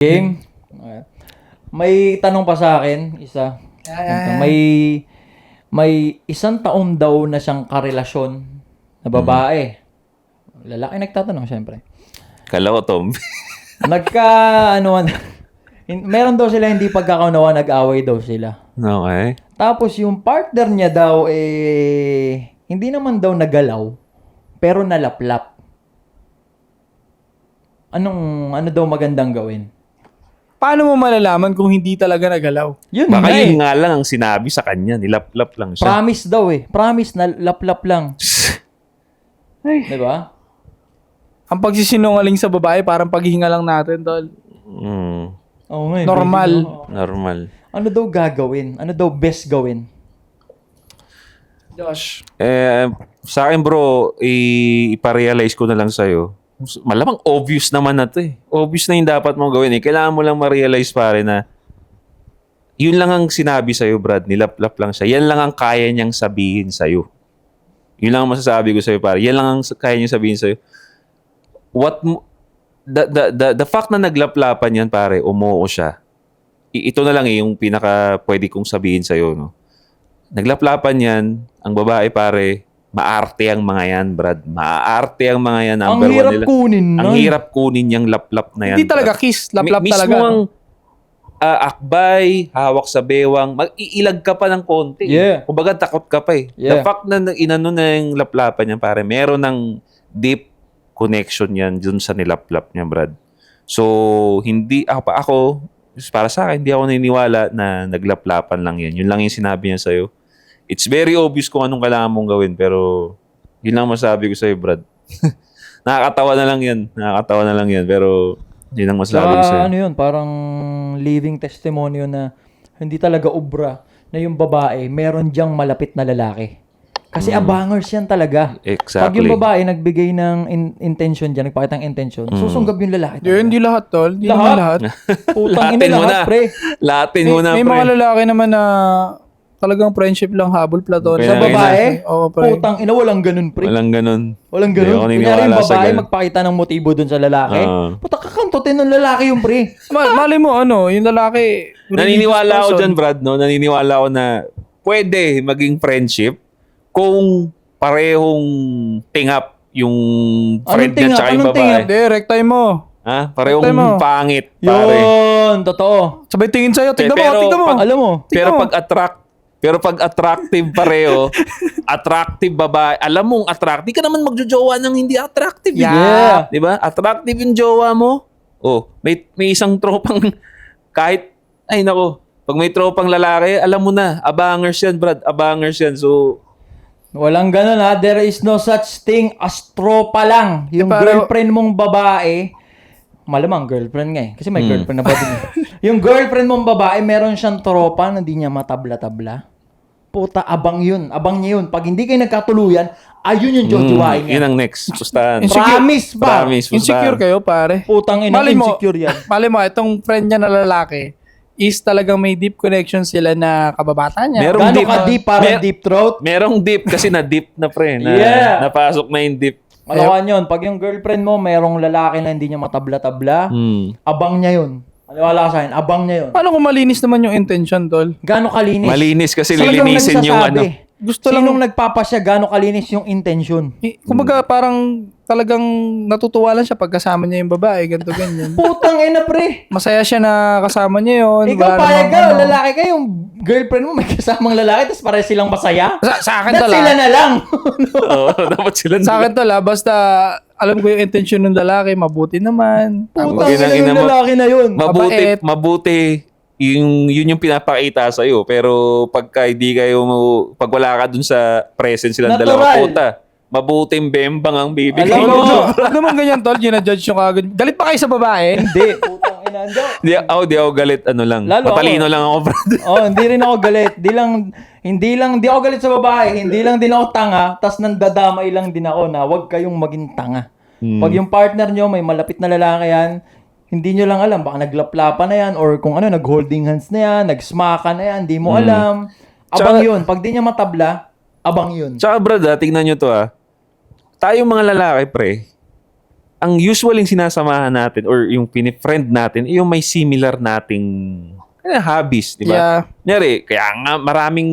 Game. Okay. May tanong pa sa akin, isa. May isang taon daw na siyang karelasyon na babae. Lalaki nagtatanong, syempre. Kala ko, Tom. Meron daw sila hindi pagkakaunawa, nag-away daw sila. Okay. Tapos yung partner niya daw, hindi naman daw nagalaw, pero nalaplap. Ano daw magandang gawin? Paano mo malalaman kung hindi talaga nagalaw? Yun Baka nga yun nga lang ang sinabi sa kanya. Nilaplap lang siya. Promise daw Promise na laplap lang. Diba? Ang pagsisinungaling sa babae, parang paghinga lang natin, tol. Oo nga. Normal. Normal. Ano daw gagawin? Ano daw best gawin? Josh. Sa akin bro, iparealize ko na lang sa'yo. Malamang obvious naman na to eh. Obvious na yung dapat mong gawin eh. Kailangan mo lang ma-realize pare na yun lang ang sinabi sa'yo, Brad. Nilaplap lang siya. Yan lang ang kaya niyang sabihin sa'yo. Yun lang ang masasabi ko sa'yo, pare. Yan lang ang kaya niyang sabihin sa'yo. The fact na naglaplapan yan, pare, umuo siya. Ito na lang yung pinaka pwede kong sabihin sa'yo, no? Naglaplapan yan, ang babae, pare, maarte ang mga yan, Brad. Maarte ang mga yan. Ang hirap kunin nun. Ang hirap kunin yung laplap na yan. Hindi talaga kiss. Laplap talaga. Mismo ang akbay, hawak sa bewang, mag-iilag ka pa ng konti. Yeah. Kumbaga takot ka pa eh. Yeah. The fact na inano na yung laplapan niya, pare, meron ng deep connection yan dun sa nilaplap niya, Brad. So, hindi, ako, para sa akin, hindi ako naniniwala na naglaplapan lang yan. Yun lang yung sinabi niya sa'yo. It's very obvious kung anong kailangan mong gawin, pero yun lang masabi ko sa'yo, Brad. Nakakatawa na lang yan, pero yun lang masabi ko sa'yo. Ano yun, parang living testimony yun na hindi talaga obra na yung babae, meron diyang malapit na lalaki. Kasi abangers yan talaga. Exactly. Pag yung babae nagbigay ng intention dyan, nagpakita ng intention, susunggab yung lalaki. Hindi lahat, tol. Hindi naman lahat. Putang ina Latin mo lahat, na. pre. Latin mo na, May pre. mga lalaki naman na talagang friendship lang, habol, platon. Sa Kaya babae, Oo, pre. putang ina, walang ganun, pre. Walang ganun. Walang Hindi ako ganun. Kunyari naniniwala yung sa babae ganun. magpakita ng motibo dun sa lalaki. Puta, kakantutin ng lalaki yung pre. Mali mo, yung lalaki. Naniniwala ako religious dyan, person. Brad, no? Naniniwala ako na pwede maging friendship kung parehong tingap yung friend niya tsaka yung babae. Hindi, rektay mo. Ha? Parehong Rektay mo. pangit, pare. Yun, totoo. Sabay tingin sa'yo. Tignan mo. Alam mo, Pero Tingnan mo. pag attractive pareho, attractive babae, alam mong attractive, di ka naman magjojowa ng hindi attractive. Yeah. Di ba? Attractive yung jowa mo. Oh, may isang tropang kahit, ay nako, pag may tropang lalaki, alam mo na, abangers yan, Brad, abangers yan. So, walang ganun ha. There is no such thing as tropa lang. Yung girlfriend mong babae, malamang girlfriend nga eh. Kasi may girlfriend na ba din eh. Yung girlfriend mong babae, meron siyang tropa na hindi niya matabla-tabla. Puta, abang yun. Abang niya yun. Pag hindi kayo nagkatuluyan, ayun yung jojowain niya. yun ang next. Pustahan. Promise ba? Promise. Insecure kayo, pare. Putang ina, Mali mo, insecure yan. Mali mo, itong friend niya na lalaki is talagang may deep connection sila na kababata niya. Meron Gano'n ka deep, parang deep throat? Merong deep kasi na-deep na pre. Yeah. Napasok na yung deep. Malawan yun. Pag yung girlfriend mo, merong lalaki na hindi niya matabla-tabla, abang niya yun. Maniwala ka sa akin, abang niya yun. Paano kung malinis naman yung intention, tol? Gano'ng kalinis? Malinis kasi Sinong lilinisin yung ano. nagsasabi? Gusto Sinong lang, nagpapasya gano'ng kalinis yung intention? kumbaga parang talagang natutuwa lang siya pag kasama niya yung babae, ganito ganyan. Putang ina, pre. Masaya siya na kasama niya yun. Ikaw Wala payag namang ka, ano. lalaki ka, yung girlfriend mo may kasamang lalaki, tapos pare silang masaya? Sa akin That's tol, sila na lang. Oo, dapat sila sa akin tol, basta alam ko yung intention ng lalaki, mabuti naman. Putang Ina- ina ina yung mo. lalaki na yun. Mabuti yun yung pinapakita sa iyo, pero pagka hindi kayo pag wala ka dun sa presence silang dalawa, Natural. puta, mabuting bembang ang bibig. Alam mo. Huwag naman ganyan tol, ginajudge yung kagad. Galit pa kayo sa babae? Hindi. Putang ina. Di ako galit, ano lang. Lalo Matalino ako. lang ako, brad. Oh, hindi rin ako galit. Hindi ako galit sa babae. Hindi lang din ako tanga. Tas nandadamay lang din ako na huwag kayong maging tanga. Pag yung partner nyo, may malapit na lalaki yan, hindi nyo lang alam. Baka naglaplapan na yan or kung ano, nag-holding hands na yan, nag-smaka na yan, hindi mo alam. Abang yun. Pag di niya matabla, abang yun. Tsaka brad, tingnan nyo to Tayong mga lalaki, pre, ang usually sinasamahan natin or yung pinifriend natin, yung may similar nating hobbies, di ba? Yeah. Kunyari, kaya nga maraming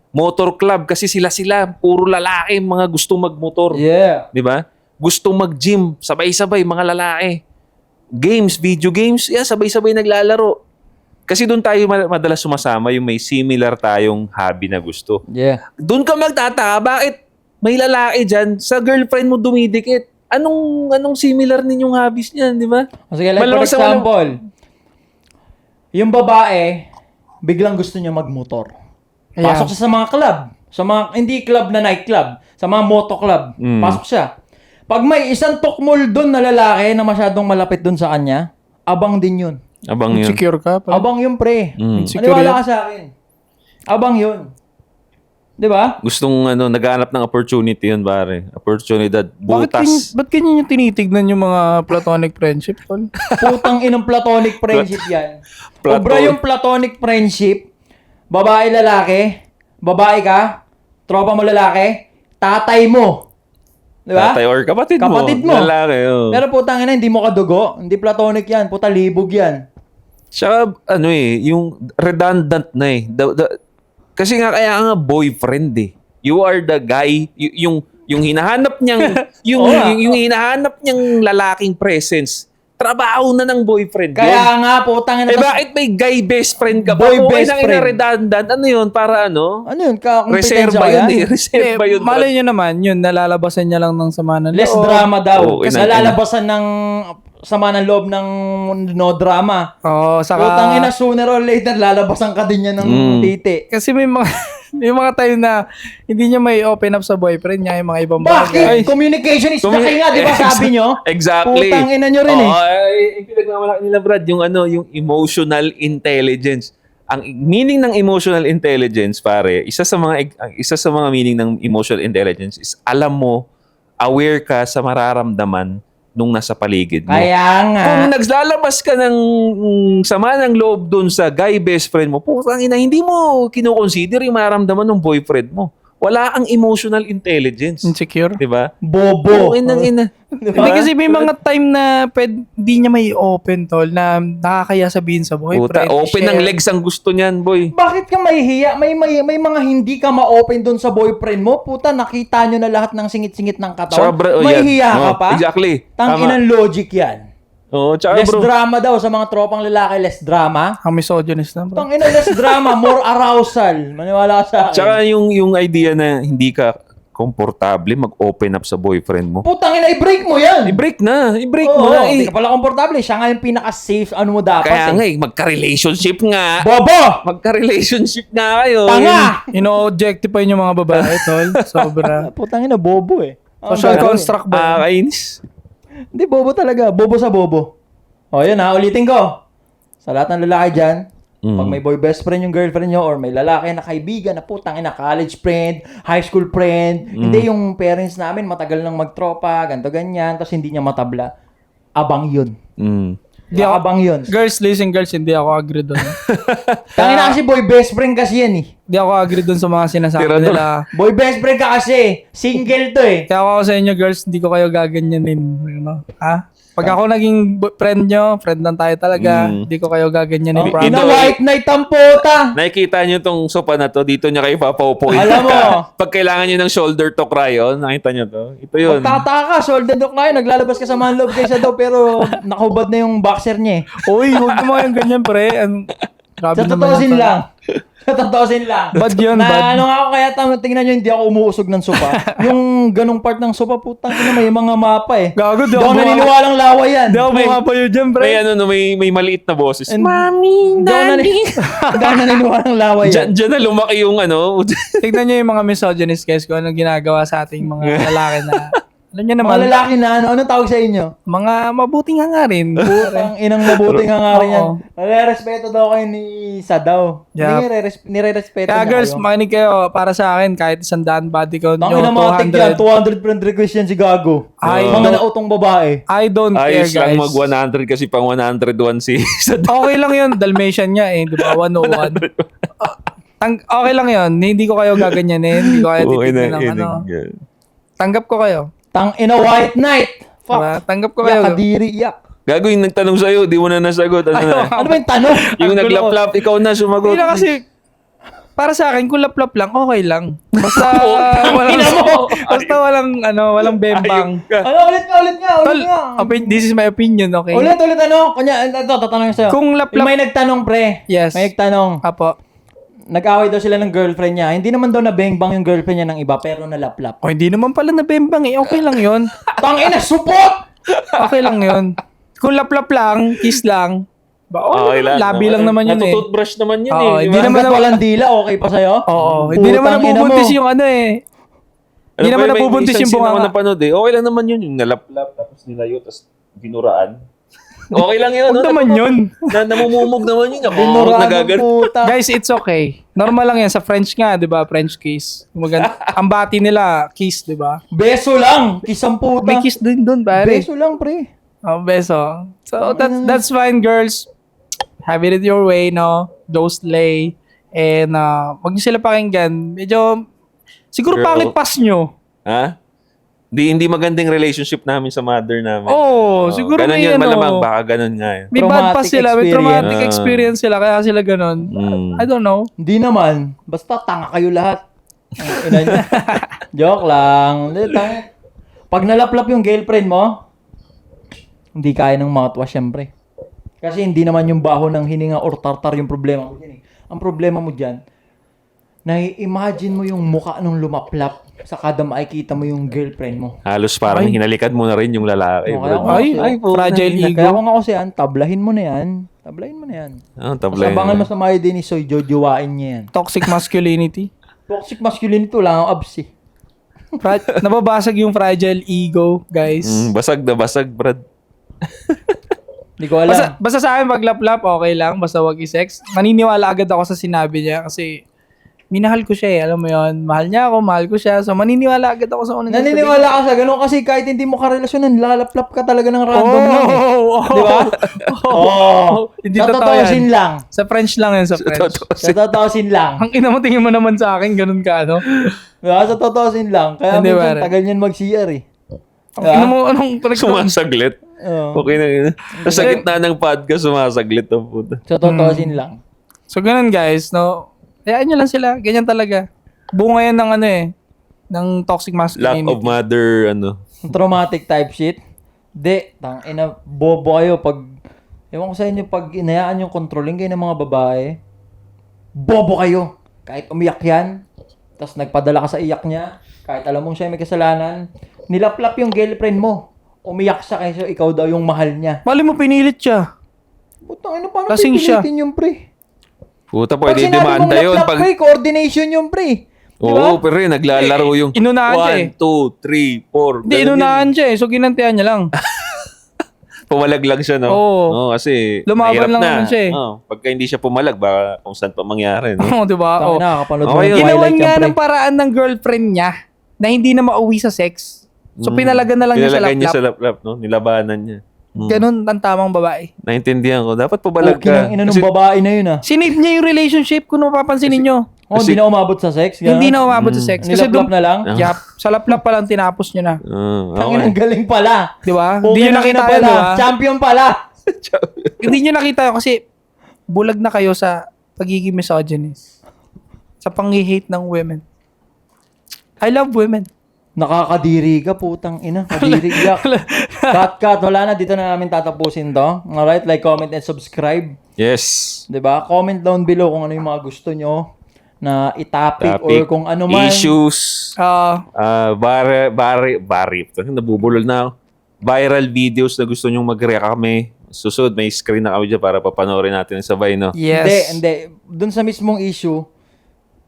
motor club kasi sila puro lalaki, mga gustong magmotor. Yeah. Di ba? Gustong mag-gym, sabay-sabay, mga lalaki. Games, video games, sabay-sabay naglalaro. Kasi doon tayo madalas sumasama yung may similar tayong hobby na gusto. Yeah. Doon ka magtataka, bakit may lalaki dyan, sa girlfriend mo dumidikit? Anong similar ninyong hobbies niyan, di ba? O sige, like for Malamang sa example, yung babae, biglang gusto niya magmotor. Yeah. Pasok siya sa mga club. Sa mga, hindi club na night club. Sa mga moto club. Pasok siya. Pag may isang tukmol doon na lalaki na masyadong malapit doon sa kanya, abang din yun. Abang yun. Insecure ka. Parang. Abang yun, pre. Insecure Maniwala yun. ka sa akin. Abang yun. Di ba? Gustong naghahanap ng opportunity yun, pare. Oportunidad, butas. Ba't ganyan yung tinitignan yung mga platonic friendship, tol? Putang inang platonic friendship yan. Platon- Obra yung platonic friendship, babae lalaki, babae ka, tropa mo lalaki, tatay mo. Di ba? Tatay or kapatid mo. Kapatid mo. Lalaki, oh. Pero putang ina, hindi mo kadugo. Hindi platonic yan. Puta, libog yan. Tsaka, yung redundant na eh. Kasi nga, kaya nga boyfriend eh. You are the guy, yung hinahanap niyang, yung hinahanap niyang lalaking presence, trabaho na ng boyfriend yun. Kaya nga, putang ina. Bakit may guy best friend ka Boy pa? best friend. Redundant. Ano yun? Para ano? Ano yun? Reserva Kompetensya yun yan? eh. Reserva yun. Malay nyo naman, yun, nalalabasan niya lang ng sama ng Less loob. drama daw. Oo, Nalalabasan ng sama ng loob ng no drama. Oo, Putang ina, saka... sooner or later, lalabasan ka din yan ng titi. Kasi may mga... may mga time na hindi niya may open up sa boyfriend niya yung mga ibang Bakit? bagay. Communication is the key nga, di ba sabi nyo? Exactly. Putang ina nyo rin eh. Yung pinagmamalaki nila, Brad, yung emotional intelligence. Ang meaning ng emotional intelligence, pare, isa sa mga meaning ng emotional intelligence is alam mo, aware ka sa mararamdaman nung nasa paligid mo. Kaya nga. Kung naglalabas ka ng sama ng loob dun sa guy best friend mo, putang ina, hindi mo kinoconsider yung mararamdaman ng boyfriend mo. Wala ang emotional intelligence. Insecure. Di ba? Bobo. Ina. Hindi kasi may mga time na hindi niya may open, tol, na nakakaya sabihin sa Puta, boyfriend. open ng share. legs ang gusto niyan, boy. Bakit ka mahihiya? May mga hindi ka ma-open doon sa boyfriend mo. Puta, nakita nyo na lahat ng singit-singit ng katawan. Mahihiya ka pa? Exactly. Tanginang logic yan. Oo, tsaka Less bro. drama daw sa mga tropang lalaki. Less drama. Ang misogynist na, bro. Tangina, less drama. More arousal. Maniwala ka sa akin. Tsaka yung idea na hindi ka komportable mag-open up sa boyfriend mo. Putangina, i-break mo yan. I-break mo Oo, na. hindi ka pala komportable. Siya nga yung pinaka-safe. Ano mo dapat Kaya eh. nga magka-relationship nga. Bobo! Magka-relationship nga kayo. Tanga! Ino-objectify yung mga babae, tol. Sobra. Putangina, bobo eh. Social construct ba? Kainis. Hindi, bobo talaga. Bobo sa bobo. O, yun ha. Ulitin ko. Sa lahat ng lalaki dyan, pag may boy best friend yung girlfriend nyo or may lalaki na kaibigan na putang ina, college friend, high school friend, hindi yung parents namin matagal nang magtropa, ganto ganyan, tapos hindi niya matabla. Abang yun. Di ako- Abang yun. Girls, listen, girls, hindi ako agree doon. Tangina kasi boy best friend kasi yan eh. Hindi ako agree doon sa mga sinasabi Tirador. nila. Boy best friend ka kasi. Single to eh. Kaya ako sa inyo, girls, hindi ko kayo gaganyanin. Ano? Ha? Pag ako naging friend nyo, friend lang tayo talaga, hindi ko kayo gaganyanin. Ito- promise. Na white night ang puta. Nakikita nyo tong sopa na to, dito nyo kayo papaupoy. Alam mo. Pag kailangan nyo ng shoulder to cry on, nakita nyo to? Ito yun. Magtataka ka, solid dok na yun. Naglalabas ka sa man loob kaysa daw pero nakahubad na yung boxer niya eh. Uy, huwag mo kayong ganyan, pre. Grabe Sa naman totoosin yan, lang. Sa totoosin lang. Bad yun, na, bad. Ano nga ako kaya tingnan nyo, hindi ako umuusog ng sopa. Yung ganong part ng sopa, putang ina, may mga mapa eh. Gago, di Hindi ako ako naniniwalang lawa yan. Hindi ako bumapayo dyan, pre. May maliit na boses. Mami, Daddy. Hindi ako naniniwalang lawa yan. Diyan na lumaki yung ano. Tignan nyo yung mga misogynist guys kung anong ginagawa sa ating mga lalaki na... Alam nyo naman, Mga lalaki na ano, anong tawag sa inyo? mga mabuting hangarin. Ang inang mabuting hangarin yan. Oo. Nare-respeto daw kayo ni Isa daw. Yeah. Hindi, nire-respeto Kaya niya girls, kayo. makinig kayo para sa akin kahit 100 body count Tangin nyo, na mga tig yan, 200. 200 friend request yan si Gago. Ay, Mga no. nautong babae. I don't care Ayos guys. lang mag 100 kasi pang 101 si sa Okay lang yun, Dalmatian niya eh, di ba? 101. Okay lang yun, hindi ko kayo gaganyanin, hindi ko kayo titignan ng ano. Tanggap ko kayo. Tang in a white night. Fuck. Diba? Tanggap ko Yak, kayo. kadiri, yak. Gago yung nagtanong sa'yo, di mo na nasagot. Ano na? Ano ba yung tanong? Yung naglaplap, ikaw na sumagot. Hindi na kasi, para sa akin, kung laplap lang, okay lang. Basta, walang bembang. Ano, ulit nga. Tol, this is my opinion, okay? Ulit, ano? Kanya, ito, tatanungin sa'yo. Kung laplap, May nagtanong, pre. Yes. May nagtanong. apo. Nag-away daw sila ng girlfriend niya. Hindi naman daw nabengbang yung girlfriend niya ng iba, pero nalaplap. O, hindi naman pala na bembang eh. Okay lang yun. Tangina, support! Okay lang yun. Kung laplap lang, kiss lang. Okay lang. Labi lang naman yun eh. Natutoothbrush naman yun Oo, eh. hindi naman Hanggat walang dila, okay pa sa'yo? Oo, hindi naman Putang ina nabubuntis mo. yung ano eh. Hindi naman nabubuntis yung bunga. bunganga. Napanood eh. Okay lang naman yun. Yung nalaplap, tapos nilayo, tapos binuraan. Okay lang yun. Huwag naman yun. Namumumog naman yun. Binuraan ng Nagagal. puta. Guys, it's okay. Normal lang yan. Sa French nga, di ba? French kiss. Ang bati nila, kiss, di ba? Beso lang! Kiss ang puta. May kiss din doon, pare. Beso lang, pre. Oh, beso. So, that's fine, girls. Have it your way, no? Don't slay. And, wag niyo sila pakinggan. Medyo, siguro Girl. pangit pass nyo. Ha? Hindi magandang relationship namin sa mother namin. Oo, siguro ganun may yun, ano. malamang. Baka ganun nga eh. May bad pass Traumatic sila. May traumatic experience. experience sila. Kaya sila ganun. I don't know. Hindi naman. Basta tanga kayo lahat. Ang ina nyo. Joke lang. Hindi, tanga. Pag nalaplap yung girlfriend mo, hindi kaya ng matwa, syempre. Kasi hindi naman yung baho ng hininga or tartar yung problema mo dyan eh. Ang problema mo dyan, na-imagine mo yung mukha nung lumaplap sa kada makikita mo yung girlfriend mo. Halos parang hinalikan mo na rin yung lalaki. Oo, bro. kaya Ay, fragile ego. Kaya kung ako siya, tablahin mo na yan. Tablahin mo na yan. Tablay. Masabangan mo sa mga din ni Soy, jojowain niya yan. Toxic masculinity. Toxic masculinity, wala akong abs eh. Nababasag yung fragile ego, guys. Basag na basag, Brad. Hindi ko alam. Basta sa akin, pag-lap-lap, okay lang. Basta wag i-sex. Naniniwala agad ako sa sinabi niya kasi minahal ko siya eh. Alam mo yon, mahal niya ako, mahal ko siya. So, maniniwala agad ako sa unang Naniniwala ka sa ganun kasi kahit hindi mo karelasyonan, lalaplap ka talaga ng random lang eh. Di ba? Hindi Sa totoo totosin yan. lang. Sa French lang yan, sa French. Sa totosin lang. Ang ina mo, tingin mo naman sa akin, ganun ka, ano? Diba? Sa totosin lang. Kaya Hindi, minsan pare. tagal niyan mag-CR eh. Ang ina mo, anong Sumasaglit. Oo. Okay na yun. Sa gitna ng podcast, sumasaglit ang puta. Sa totosin lang. So, ganun guys, no? Hayaan nyo lang sila. Ganyan talaga. Bunga yan ng ano eh. Ng toxic Lack masculinity. of mother, Traumatic type shit. Di, ina, bobo kayo pag, ewan ko sa inyo, pag inayaan yung controlling kayo ng mga babae, bobo kayo. Kahit umiyak yan, tapos nagpadala ka sa iyak niya, kahit alam mong siya may kasalanan, nilaplap yung girlfriend mo. Umiyak siya kasi ikaw daw yung mahal niya. Mali mo, pinilit siya. Putang ina, paano Lasing siya. pipilitin yung pre? Puta, Pag pwede sinabi mong demanda yun. laplap, pre, coordination yung pre. Oo, pero yun, naglalaro yung Inunahan siya eh. 1, 2, 3, 4. Hindi, inunahan siya eh. So, ginantihan niya lang. Pumalag lang siya, no? Oo. Kasi Lumaban mahirap lang na. naman siya eh. Pagka hindi siya pumalag, baka kung saan pa mangyari, no? Oo, di ba? Tangina, Oh. nakakapanood mo Okay, ng Ginawan Twilight nga yan, pre. ng paraan ng girlfriend niya na hindi na mauwi sa sex. So, pinalagan na lang niya sa Pinalagay niya laplap. sa laplap, no? Nilabanan niya. Ganun ang tamang babae. Naintindihan ko. Dapat pumalag Okay ka. ng ina ng Kasi babae na yun ah. Sinave niya yung relationship kung mapapansin ninyo. Oh, hindi na umabot sa sex? Ganun? Hindi na umabot sa sex. Kasi Nilaplap na lang? Yup. Sa laplap pa lang tinapos niya na. Ang inang galing pala. Di ba? Okay Hindi nyo na nakita pala. yun, di ba? Champion pala. Hindi nyo nakita yun kasi bulag na kayo sa pagiging misogynist. Sa pang-hate ng women. I love women. Nakakadiri ka, putang ina. Kadiri ka. Cut. Wala na. Dito na namin tatapusin to. Alright? Like, comment, and subscribe. Yes. Diba? Comment down below kung ano yung mga gusto nyo na itapik or Topic. kung ano man. Issues. Nabubulol na ako. Viral videos na gusto nyong mag-react kami. Susunod, may screen na kami dyan para papanoorin natin sabay, no? Yes. Hindi. Doon sa mismong issue,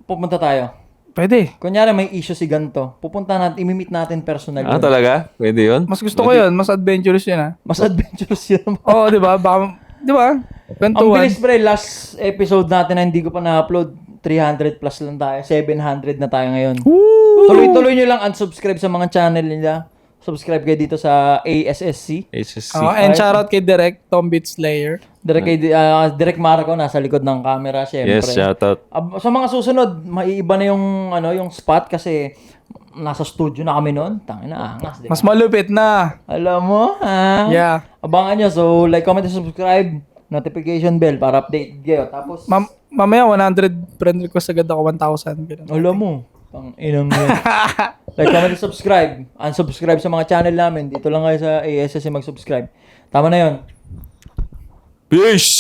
pupunta tayo. Pwede. Kunyari may issue si ganto. Pupunta natin, imimit natin personal yun. Talaga? Pwede yun? Mas gusto ko yun. Mas adventurous yun ah. Mas adventurous yun. Oo, di ba? Baka, di ba? Ang Kwentuhan. bilis pre, last episode natin na hindi ko pa na-upload, 300 plus lang tayo. 700 na tayo ngayon. Tuloy-tuloy nyo lang unsubscribe sa mga channel nila. Subscribe kayo dito sa ASSC. HSC. And shoutout kay Direk, Tom Beat Slayer. Direk Marco, nasa likod ng camera, syempre. Yes, shoutout. Sa mga susunod, maiiba na yung, yung spot kasi nasa studio na kami noon. Tangina, angas. Diba? Mas malupit na. Alam mo, ha? Yeah. Abangan nyo. So, like, comment, and subscribe. Notification bell para update kayo. Tapos, Mamaya 100 friend request agad ako, 1,000. Ganun. alam mo, pang inang yan. Like, comment, and subscribe. Unsubscribe sa mga channel namin. Dito lang kayo sa ASS mag-subscribe. Tama na yon. Peace!